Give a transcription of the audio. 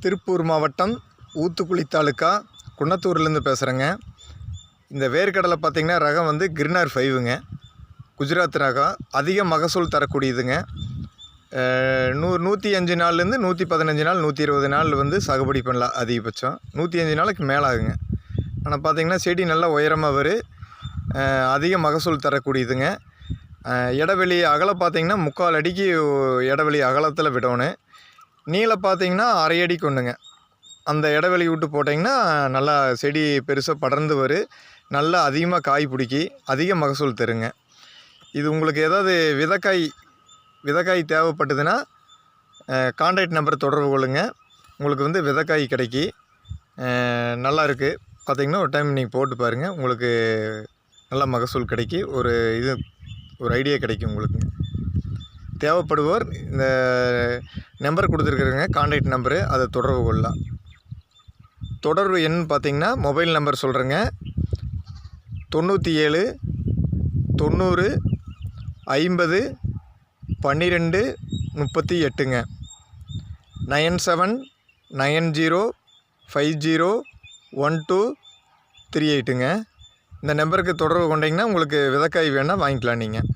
திருப்பூர் மாவட்டம் ஊத்துக்குளி தாலுக்கா குன்னத்தூர்லேருந்து பேசுகிறேங்க. இந்த வேர்க்கடலை பார்த்திங்கன்னா ரகம் வந்து கிர்னார் 5ங்க, குஜராத் ரகம். அதிக மகசூல் தரக்கூடியதுங்க. 105 நாள்லேருந்து 115 நாள் 120 நாள் வந்து சாகுபடி பண்ணலாம். அதிகபட்சம் 105 நாளுக்கு மேலே ஆகுங்க. ஆனால் பார்த்திங்கன்னா செடி நல்லா உயரமாக வரும். அதிக மகசூல் தரக்கூடியதுங்க. இடைவெளி அகலம் பார்த்திங்கன்னா 3/4 அடிக்கு இடைவெளி அகலத்தில் விடணும். நீளம் பார்த்திங்கன்னா 1/2 அடிக்கு ஒன்றுங்க. அந்த இடைவெளி விட்டு போட்டிங்கன்னா நல்லா செடி பெருசாக படர்ந்து வரும். நல்லா அதிகமாக காய் பிடிக்கி அதிக மகசூல் தருங்க. இது உங்களுக்கு ஏதாவது விதைக்காய் தேவைப்பட்டதுன்னா கான்டாக்ட் நம்பர் தொடர்பு கொள்ளுங்கள். உங்களுக்கு வந்து விதைக்காய் கிடைக்கி நல்லா இருக்குது. பார்த்திங்கன்னா ஒரு டைம் நீங்கள் போட்டு பாருங்கள். உங்களுக்கு நல்ல மகசூல் கிடைக்கி ஒரு ஐடியா கிடைக்கும் உங்களுக்கு. தேவைப்படுவோர் இந்த நம்பர் கொடுத்துருக்குறேங்க, கான்டாக்ட் நம்பரு, அதை தொடர்பு கொள்ளலாம். தொடர்பு எண் பார்த்திங்கன்னா மொபைல் நம்பர் சொல்கிறேங்க. 97 90 50 12 38ங்க. 97 90 50 12 38ங்க. இந்த நம்பருக்கு தொடர்பு கொண்டீங்கன்னா உங்களுக்கு விதைக்காய் வேணால் வாங்கிக்கலாம் நீங்கள்.